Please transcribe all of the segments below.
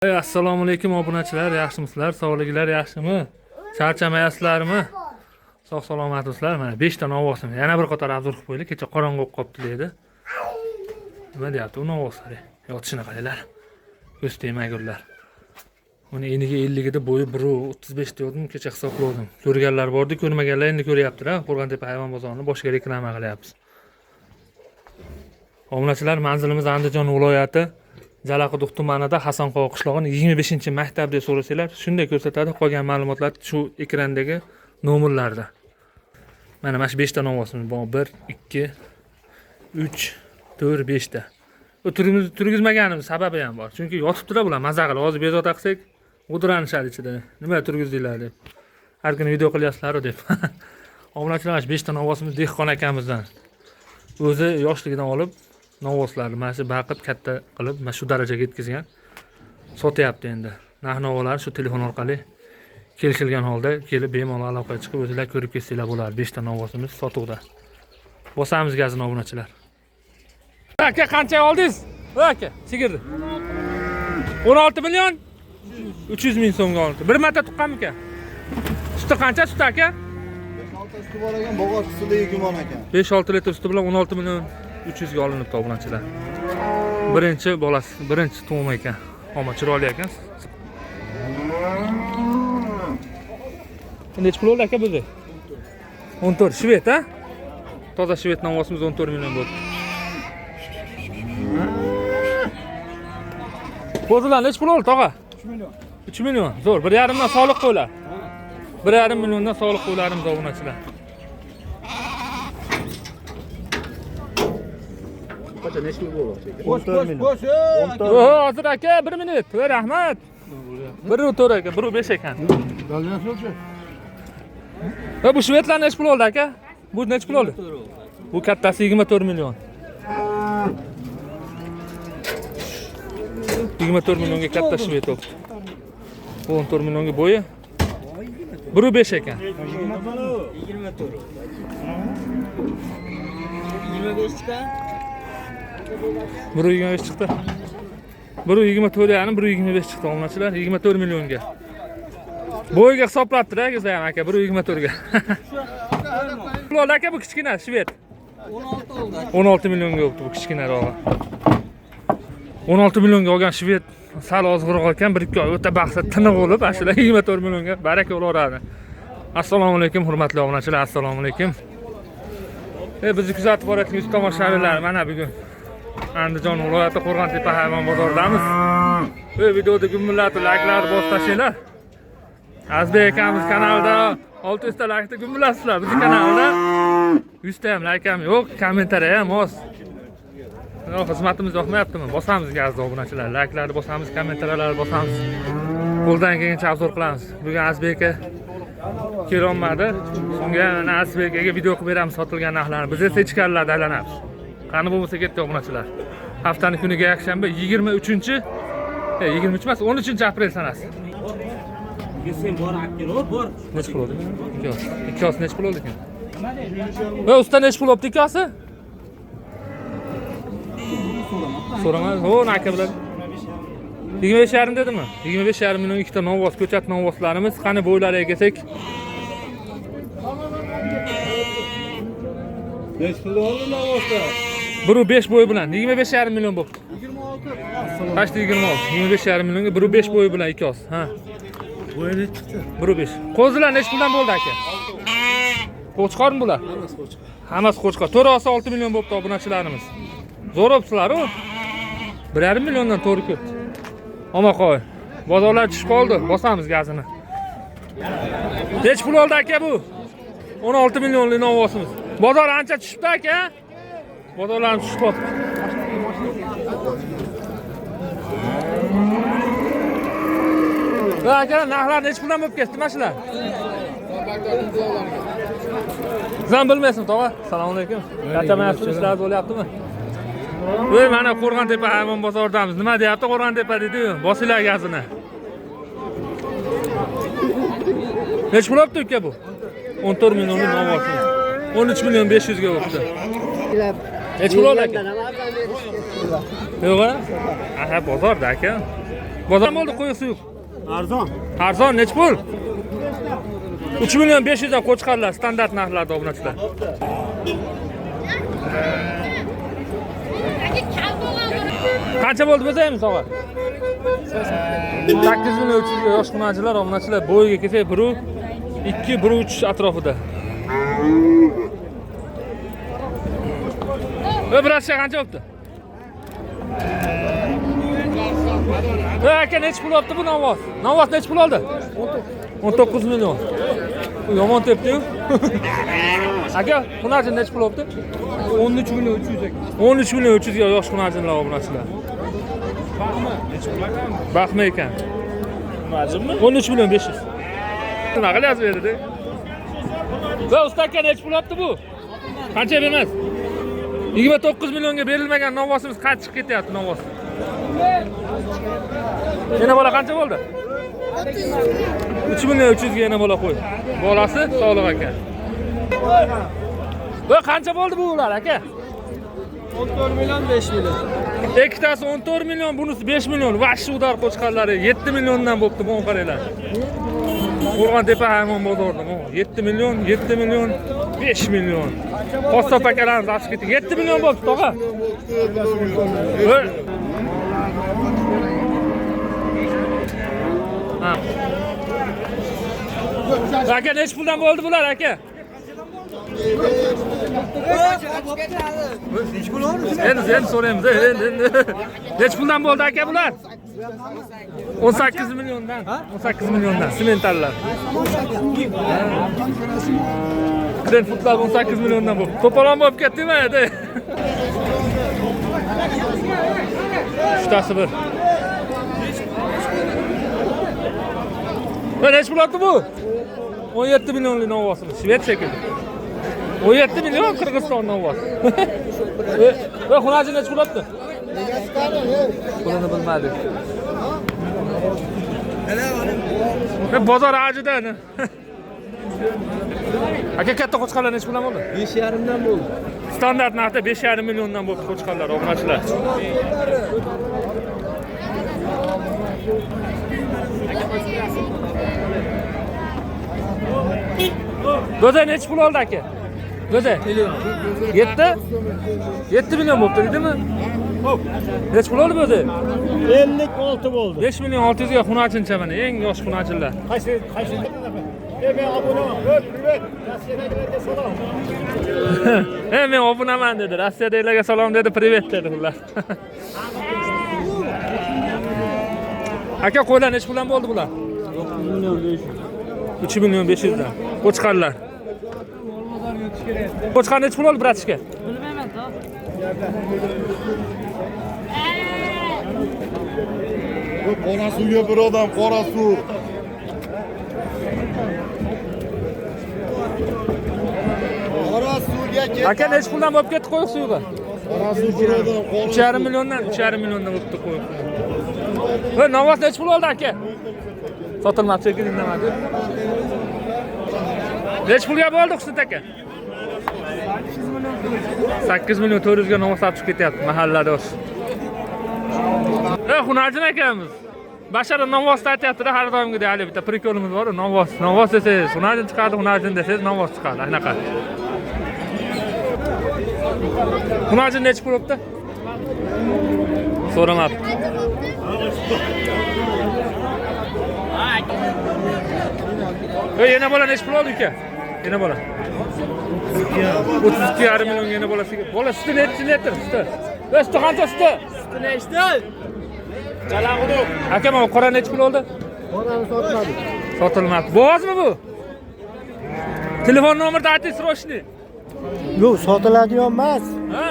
Assalomu alaykum obunachilar, yaxshimisizlar? Sog'liginglar yaxshimi? Charchamayapsizlarmi? Sog' salomatmisizlar? Mana 5 ta novvosini yana bir qator obzor qilib qo'ydik. Kecha qorong'i bo'lib qolibdi dedi. Nima deyapti u novvoslar? Yotishini qaranglar. Ko'z tegmaygurlar. Uni eniga 50 da bo'yi 1.35 dedim, kecha hisobladim. Ko'rganlar bordi, ko'rmaganlar endi ko'ryapti-da. Qo'rg'ontepa hayvon bozorini boshiga reklama qilyapmiz. Obunachilar, manzilimiz Andijon viloyati Jalaquduq tumanida Hasanqo'g'i qishlog'ining 25-maktab deb so'rasanglar, shunday ko'rsatadi. Qolgan ma'lumotlar shu ekrandagi nomerlarda. Mana shu 5 ta novvosimiz bor. 1, 2, 3, 4, 5 ta. Bu turgizmaganimiz sababi ham bor. Chunki yotibdi-da bular, maza qilib, hozir bezovta qilsak, o'tiranishadi ichida. Nima turgizdinglar deb. Har kuni video qilyapsizlar deb. Obunachilar, 5 ta novvosimiz dehqon akamizdan. O'zi yoshligidan olib novvoslarni mana shu baqib katta qilib mana shu darajaga yetkazgan. Sotyapti endi. Narx-navolar shu telefon orqali kelishilgan holda kelib bemalol aloqaga chiqib o'zingizlar ko'rib ketsanglar bo'ladi. 5 ta novvosimiz sotuvda. Bosamiz gazini obunachilar. Aka qancha oldingiz? Aka, sigirni. 16 million 300 ming so'mga oldi. Bir marta tuqqanmi-ka? Suti qancha sut aka? 5-6 suti bor ekan, bog'ot sutida yig'imon ekan. 5-6 litr suti bilan 16 million 300 ga olinibdi obunachilar. Birinchi bolasi, birinchi tug'im ekan. Ammo chiroyli ekan. Necha pul oldi aka buzi? 14 shvet, ha? Toza shvet novvosimiz 14 million bo'ldi. Qo'zilar necha pul oldi, tog'a? 3 million. 3 million. Zo'r. 1,5 dan soliq qo'ylar. 1,5 milliondan soliq qo'ylarimiz obunachilar. Qancha necha pul bo'ldi? Boş. Hozir aka 1 minut. Rahmat. 1.4 aka, 1.5 ekan. Va bu shvetlar necha pul oldi aka? Bu necha pul oldi? Bu kattasi 24 million. 24 millionga katta shvet oldi. 14 millionga bo'yi 1.5 ekan. 24. 25 chiqar. 1.25 chiqdi. 1.24 yani 1.25 chiqdi obunachilar, 24 millionga. Bo'yiga hisoblabdi-da, sizlar ham aka 1.24 ga. Pul oldi aka bu kichkina shvet. 16 oldu. 16 millionga bo'ldi bu kichkina rog'i. 16 millionga olgan shvet sal ozg'iroq ekan, 1-2 oy o'ta baxtli tiniq bo'lib, ashula 24 millionga baraka bo'laveradi. Assalomu alaykum hurmatli obunachilar, assalomu alaykum. Bizni kuzatib borayotgan yuz tomoshabinlar, mana bugun Andijon viloyati Qo'rg'ontepa hayvon bozoridamiz. Bu videoda gumillatib layklarni bosib tashinglar. Azbek akamiz kanalida 600 ta laykni gumillatsizlar. Bizning kanalda 100 ta ham layk ham yo'q, kommentariy ham oz. Xizmatimiz yoqmayaptimi? Bosamiz gazni obunachilar. Layklarni bosamiz, kommentariyalarni bosamiz. Qo'ldan kelgancha obzor qilamiz. Bugun Azbek aka kelolmadi. Shunga Azbek akaga video qilib beramiz sotilgan narxlarni. Biz esa ichkarilarda aylanamiz. Qani bo'lmasa ketdi obunachilar. Haftaning kuniga yakshanba 23 emas, 13 aprel sanasi. Sen bor akiro, bor. Necha pul oldi? 2 os necha pul oldi ekan? Va usta necha pul oldi ikkosi? So'rama. Ho, aka bilan 25,5 dedimi? 25,5 million ikkita novvos, ko'chat novvoslarimiz. Qani bo'ylariga kelsak. Necha pul oldi novvosda? 1.5 bo'yi bilan 25,5 million bo'ldi. 26. Qachdi 26? 25,5 millionga 1.5 bo'yi bilan ikki os. Ha. Bo'yi necha chiqdi? 1.5. Qo'zilar necha puldan bo'ldi aka? Qo'chqormi bular? Hammasi qo'chqor. Hammasi qo'chqor. To'rasi 6 million bo'libdi obunachilarimiz. Zo'r bo'libsizlar-ku. 1,5 milliondan to'g'ri ketdi. Omon qo'y. Bozorlar tushib qoldi. Bosamiz gazini. Necha pul oldi aka bu? 16 millionlik novvosimiz. Bozor ancha tushibdi aka. Bozorlarimiz tushib qoldi. Aka, narxlar necha puldan bo'lib ketdi mana shular? Sizlar bilmaysiz, tog'a. Assalomu alaykum. Qanchamayapsiz, ishlar bo'lyaptimi? Voy, mana Qo'rg'ontepa hayvon bozoridamiz. Nima deyapti Qo'rg'ontepa dedi-yu. Bosinglar gazini. Necha pul olibdi uka bu? 14 millionlik novvosi. 13 million 500 ga bo'libdi. Necha pul oldi aka? Yo'q, aha bozorda aka. Bozor bo'ldi qo'y suyuq. Arzon. Arzon nech pul? 3 million 500 dan qo'chqarlar standart narxlarda obunachilar. Qancha bo'ldi bezaymiz tog'a? 8 million 300 ga yosh xunachilar, obunachilar bo'yiga kelsak 1 2 1 3 atrofida. Öbürası qancha bo'libdi? Aka nech pul olibdi bu Navoz? Navoz nech pul oldi? 19 million. Yomon tepdi-yu. Aka, xunachi nech pul olibdi? 13 milyon 300 aka. 13 million 300 ga yosh xunachilar obunachilar. Baxma ekan. Majimmi? 13 million 500. Nima qilyapsiz bu yerda? Va usta aka nech pul olibdi bu? Qancha bermas? 29 millionga berilmagan Novosimiz qancha chiqib ketyapti Novos? Yana bola qancha bo'ldi? 3 million 300 ga yana bola qo'y. Bolasi Sog'liq aka. Va qancha bo'ldi bu ular aka? 14 milyon 5 milyon. Ikkitasi 14 million, bunisi 5 million. Vahshiy udar qo'chqarlari 7 milliondan bo'pti, bu qaranglar. Qo'rg'ontepa hayvon bozorida 7 million, 7 million, 5 million. Qossob akalarimiz ochib ketdi. 7 million bo'pti, tog'a. Ha. Aka nech puldan bo'ldi bular aka? Endi so'raymiz. Endi. Nech puldan bo'ldi aka bular? 18 milyondan. 18 milyondan sementallar. Kren futlar 18 milyondan bo'ldi. To'polon bo'lib ketdimi edi? Uchtasi bir. Va nech pul oldi bu? 17 millionlik Novosimiz. Shved shekilli. 17 milyon Qirg'iziston Novos. Va xunachi nech pul oldi? Pulini bilmadik. Bozor ajida. Aka katta qo'chqarlar nech puldan bo'ldi? 5,5 dan bo'ldi. Standart narxda 5,5 milliondan bo'ldi qo'chqarlar, obunachilar. Go'zay nech pul oldi aka? Go'zay. 7 million bo'pti, dedimi? Nech pul oldi Go'zay? 56 bo'ldi. 5 million 600 ga xunachincha mana, eng yosh xunachilar. Qaysi? Men obunaman. Privet. Rossiyadagilarga salom. Men obunaman dedi. Rossiyadagilarga salom dedi, privet dedi ular. Aka qo'ylar nech puldan bo'ldi bular? 3 million 500 dan. Qo'chqarlar. Qo'chqar nech pul oldi bratishka? Bilmayman to. Qora suvga bir odam, qora suv. Qora suvga ket. Aka nech puldan bo'lib ketdi qo'y suvga? Qora suv bir odam, qora 3,5 milliondan 3,5 milliondan o'tdi qo'y. Va Navoz nech pul oldi aka? Sotilmabdi shekilli indamadi. Nech pulga bo'ldi Husn aka? 8 million 400 ga Navoz olib chiqib ketyapti mahalladosh. Xunajin akamiz. Bashara Navoz aytyapti-da, har doimgidek hali bitta prikolimiz bor, Navoz. Navoz desangiz Xunajin chiqadi, Xunajin desangiz Navoz chiqadi. Anaqa. Xunajin nech pul bo'libdi? So'ramabdi. Yana bola nech pul oldi uka? Yana bola. 32,5 million yana bolasiga. Bola suti nechi litr suti? Va suti qancha suti? Suti nechta? Jalag'uduq. Aka, mana qora nech pul oldi? Qorani sotmadi. Sotilmabdi. Bo'g'ozmi bu? Telefon nomerni ayting срочно. Yo'q, sotiladigan emas. Ha?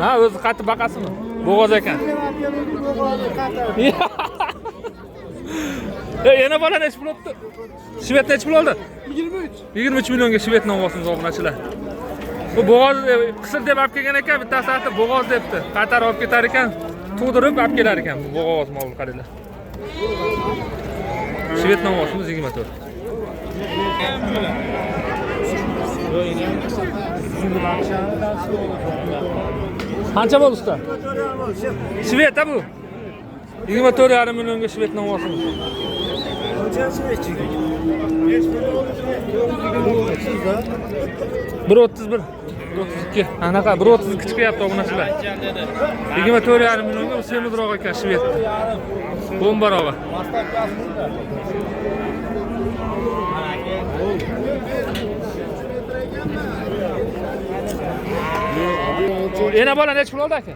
Ha, o'zi qattiq baqasimi? Bo'g'oz ekan. Yana bola nech pul oldi? Shved nech pul oldi? 23 millionga Shved Novosimiz obunachilar. Bu bo'g'oz qisir deb olib kelgan ekan, bittasi aytdi bo'g'oz debdi. Qaytarib olib ketar ekan, to'dirib olib kelar ekan bu bo'g'oz mol qaranglar. Shved Novosimiz 24. Qancha bo'ldi usta? Shved bu. 24,5 millionga shved novosi. 1.31, 1.32. Anaqa 1.32 chiqyapti obunachilar. 24,5 millionga semizroq ekan shved. Bombarova. Yana bola necha pul oldi aka?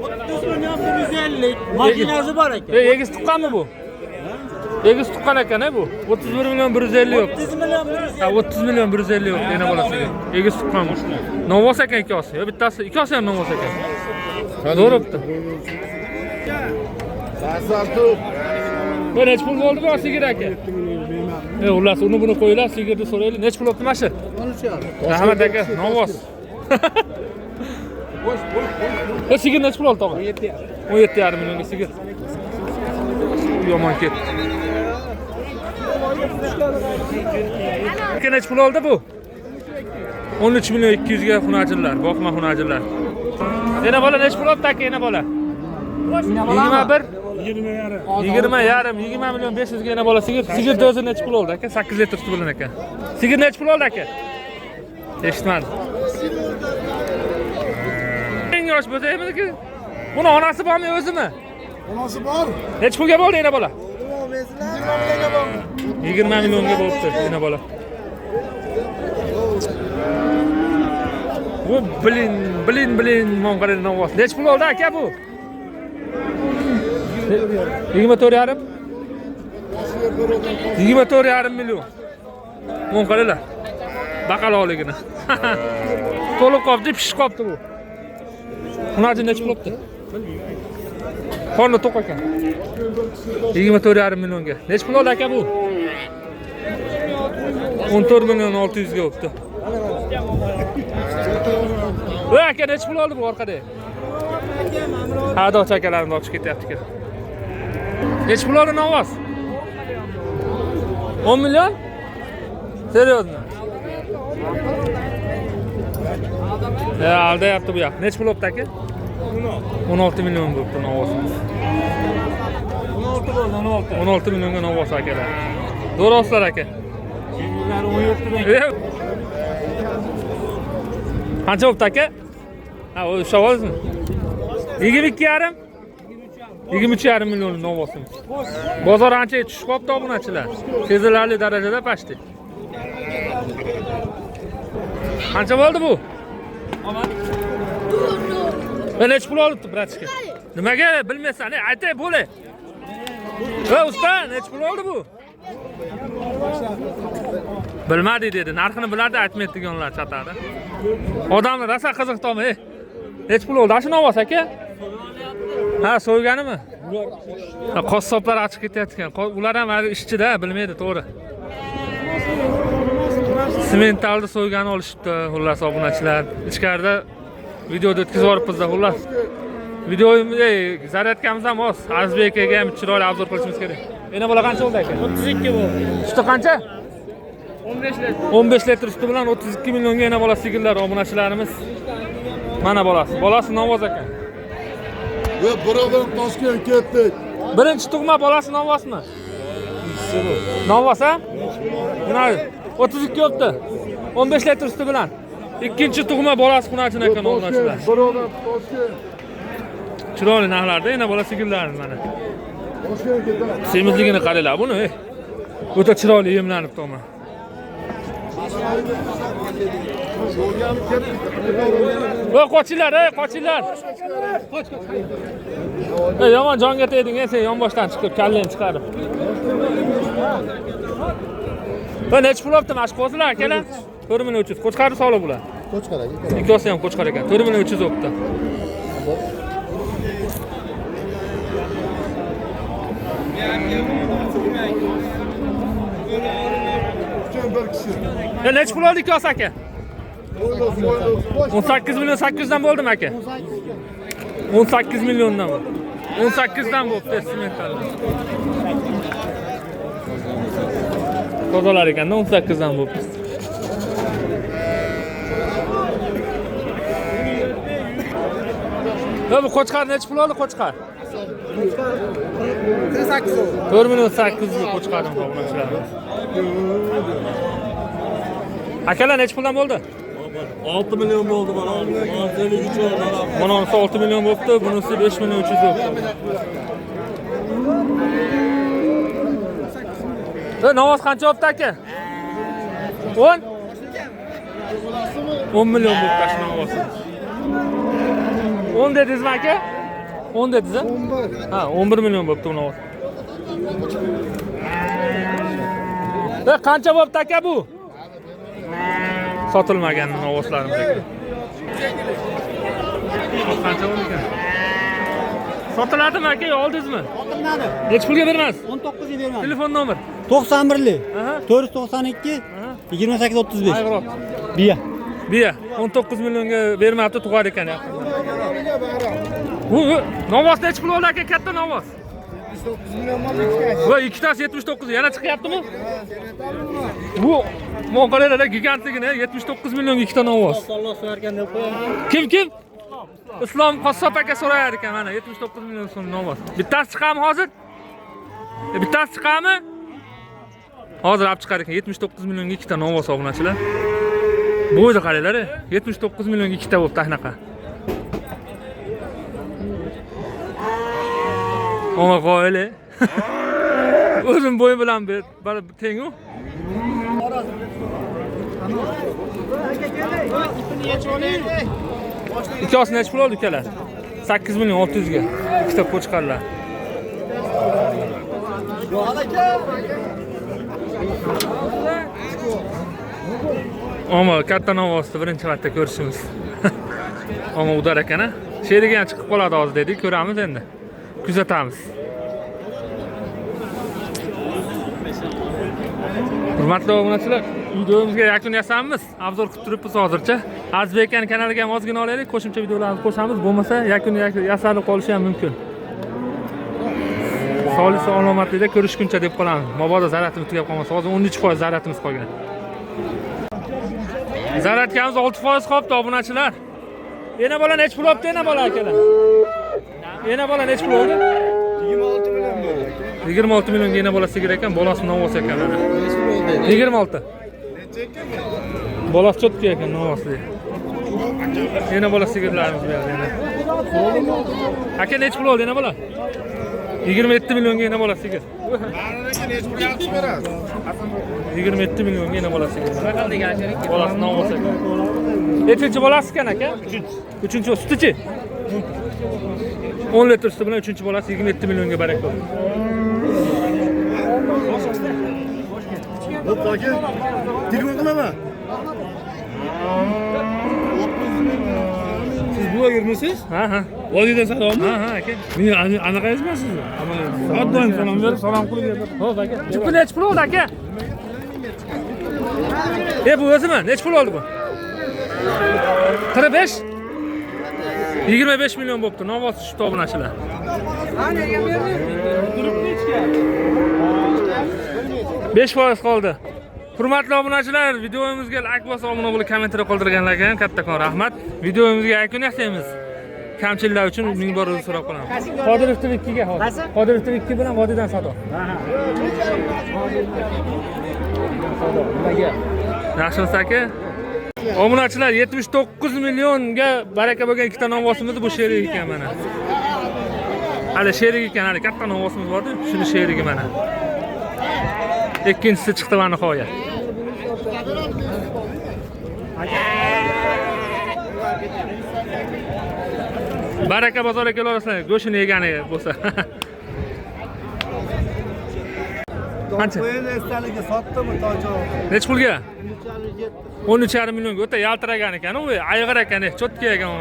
30 milyon 150. Mashinasi bor ekan. Egiz tuqqanmi bu? Egiz tuqqan ekan bu. 31 milyon 150 yo'q. 30 milyon 150. Ha 30 milyon 150 yo'q yana bolasiga. Egiz tuqqan bu. Novos ekan ikkosi. Yo bittasi, ikkosi ham novos ekan. Zo'ribdi. Bu necha pul bo'ldi bu sigir aka? Xullas uni buni qo'yinglar, sigirni so'raylik. Necha pul olibdi mana shu? 13,5. Rahmat aka, novos. Sigir necha pul oldi tog'a? 17,5 millionga sigir. Yomon ketdi. Aka necha pul oldi bu? 13 milyon 200 ga xunajillar, boqma xunajillar. Yana bola necha pul oldi aka, yana bola? 21 20,5 milyon 500 ga yana bola sigir. Sigir dozi necha pul oldi aka? 8 litr suti bilan aka. Sigir necha pul oldi aka? Eshitmadim. Eng yosh bo'zaymizki? Buni onasi bormi, o'zimi? Onasi bor. Necha pulga bo'ldi yana bola? 20 millionga bo'libdi yana bola. Bu bilin Monqarada novos. Necha pul oldi aka bu? 24,5. 24,5 million. Monqarada. Baqaloqligini. To'liq qopdi, pishib qopdi bu. Xunachi necha pul olibdi? Qorni to'q ekan. 24,5 millionga. Necha pul oldi aka bu? 14 milyon 600 ga olibdi. Voy aka necha pul oldi bu orqada? Ha, do'ch akalarimni ochib ketyapti aka. Necha pul oldi novos? 10 million? Seriozmi? Ya aldayapti bu yoq. Necha pul olibdi aka? 16 milyon bo'libdi novos. 16 bo'ldi, 16. 16 millionga novos akalar. Zo'roslar aka. Sizlar 17 ming. Qancha bo'libdi aka? Ha, o savolmi? 22,5? 23,5 million novosimiz. Bozor ancha tushib qopti obunachilar. Sezilarli darajada pashti. Qancha bo'ldi bu? Necha pul olibdi bratishka? Nimaga bilmaysan? Aytay bo'le. Va usta, necha pul oldi bu? Bilmadi dedi. Narxini bilardi, aytmaydi deganlar chatadi. Odamlar rosa qiziqdimi? Necha pul oldi? Shu novos aka? Ha, so'yganimi? Ha, qassoblar ochib ketayotgan. Ular ham ishchida, bilmaydi, to'g'ri. Sementalni so'ygani olishibdi, xullas obunachilar. Ichkarida videoda o'tkazib yuboribmiz-da, xullas. Videoyimizga zaryadkamiz ham oz. Azbek akaga ham chiroyli obzor qilishimiz kerak. Yana bola qancha bo'ldi aka? 32 bo'ldi. Suti qancha? 15 litr. 15 litr suti bilan 32 millionga yana bola sigirlar obunachilarimiz. Mana bolasi. Bolasi novos ekan. Ve buradan Toshkent ketdik. Birinchi tug'ma bolasi novosmi? Novos ha? Mana 32 o'tdi. 15 litr suti bilan. Ikkinchi tug'ma bolasi xunachin ekan obunachilar. Buradan Toshkent. Chiroyli narxlarda yana bola sigirlar mana. Toshkent ketdik. Semizligini qaranglar buni. O'ta chiroyli yemlanib toma. Voy qochinglar, qochinglar. Yomon jonga tegding, sen yonboshdan chiqib, kallangni chiqarib. Va necha pul olibdi mana shu qo'zilar akalar? 4300. Qo'chqarni sog'liq bular. Qo'chqar aka. Ikkosi ham qo'chqar ekan. 4300 olibdi. Bir kishi. Necha pul oldi ikkosi aka? 18 milyon 800 dan bo'ldimi aka? 18 milyondan bo'ldi. 18 dan bo'libdi sementallar. Tozalar ekanda 18 dan bo'libdi. Bu qo'chqar necha pul oldi qo'chqar? 4 million 800 ga qo'chqarim obunachilar. Akalar necha puldan bo'ldi? 6 milyon oldu bana. Seni güç oldu bana. Bunisi 6 million bo'libdi, bunisi 5 million 300 bo'libdi. Navoz qancha bo'libdi aka? 10? 10 million bo'libdi shu navoz. 10 dedingizmi aka? 10 dedingiz? 11. Ha, 11 million bo'libdi bu navoz. Qancha bo'libdi aka bu? Sotilmagan novoslarimiz ekan. Qancha bo'ldi ekan? Sotiladimi aka, oldingizmi? Sotilmadi. Necha pulga beramiz? 19 ga bermadi. Telefon nomer. 91'li. Aha. 492 28 35. Ayg'irot. Biya. 19 millionga bermabdi, tug'ar ekan ya. Bu novoz necha pul oldi aka, katta novoz? 79 million mol. Va ikkitasi 79, yana chiqyaptimi? Bu Monqalada gigantligini 79 millionga ikkita novoz. Allah so'rarkan deb qo'yamiz. Kim? Islom qassob aka so'rayar ekan mana 79 million so'm novoz. Bittasi chiqami hozir? Bittasi chiqami? Hozir olib chiqar ekan 79 millionga ikkita novoz obunachilar. Bo'yni qaranglar, 79 millionga ikkita bo'libdi anaqa. Ona qo'yli. O'zim bo'yim bilan teng-ku. Ikkosini necha pul oldi ukalar? 8 million 600 ga. Ikkita qo'chqarlar. Ammo katta novosni birinchi marta ko'rishimiz. Ammo udar ekan-a. Sheriga ham chiqib qoladi hozir dedik, ko'ramiz endi. Kuzatamiz. Hurmatli obunachilar, videomizga yakun yasamamiz. Obzor qilib turibmiz hozircha. Azbek aka kanaliga ham ozgina olaylik, qo'shimcha videolarni qo'shamiz. Bo'lmasa yakun yasalib qolishi ham mumkin. Solisi alomatida ko'rishguncha deb qolamiz. Mabodo zaratimiz tugab qolmasa, hozir 13% zaratimiz qolgan. Zaratgamiz 6% qolibdi obunachilar. Yana bola necha pul olibdi, yana bola akalar? Yana bola necha pul oldi? 26 million bo'ldi. 26 millionga yana bola sigir ekan, bolasi novos ekan mana. 26. Bolasi cho'tki ekan, novosli. Yana bola sigirlarimiz bu yerda. Aka necha pul oldi yana bola? 27 millionga yana bola sigir. 27 millionga yana bola sigir. Bolasi novos ekan. Nechinchi bolasi ekan aka? 3-chi sutichi? 10 litr suti bilan 3-chi bolasi 27 millionga baraka bo'ldi. Hop aka. Telefon qilaman. Siz blogermisiz? Ha. Vodiydan salommi? Ha aka. Meni anaqa yozmaysizmi? Har doim salom berib, salom qilib beradi. Xo'p aka. Jupi necha pul oldi aka? Bu o'zimi? Necha pul oldi bu? 45? 25 million bo'pti. Novos shu obunachilar. Besh foiz qoldi. Hurmatli obunachilar, videomizga like bosib, obuna bo'lib, kommentariy qoldirganlarga ham kattakon rahmat. Videomizga yakun yasaymiz. Kamchiliklar uchun ming bor uzr so'rab qolaman. Qodirov TV 2 ga hozir. Qodirov TV 2 bilan Vodiydan savdo. Nimaga? Yaxshimisiz aka? Obunachilar 79 millionga baraka bo'lgan ikkita novosimiz bu sherik ekan mana. Hali sherik ekan, hali katta novosimiz bor-ku, shuni sherigi mana. Ikkinchisi chiqdi va nihoyat. Baraka bozorga kelaverasizlar, go'shini yegani bo'lsa. Qancha? Qo'yini esdaligi sotdimi tojo? Nech pulga? 13,5 millionga o'ta yaltiragan ekan, u ayg'ir ekan, cho'tki ekan u.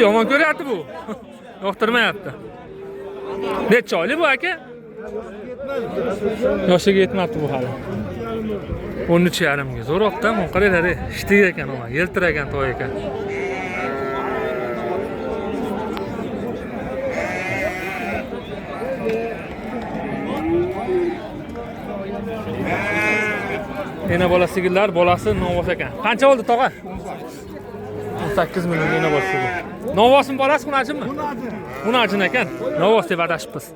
Yomon ko'ryapti bu. Yoqtirmayapti. Necha oylik bu aka? Yoshiga yetmabdi bu hali. 13,5 ga zo'roqda, qaranglar, ishtiq ekan u, yeltiragan to'y ekan. Yana bola sigirlar, bolasi novos ekan. Qancha oldi tog'a? 18 millionga bor shu. Novosini borasiz, xunajinmi? Xunajin ekan. Novos deb adashibmiz.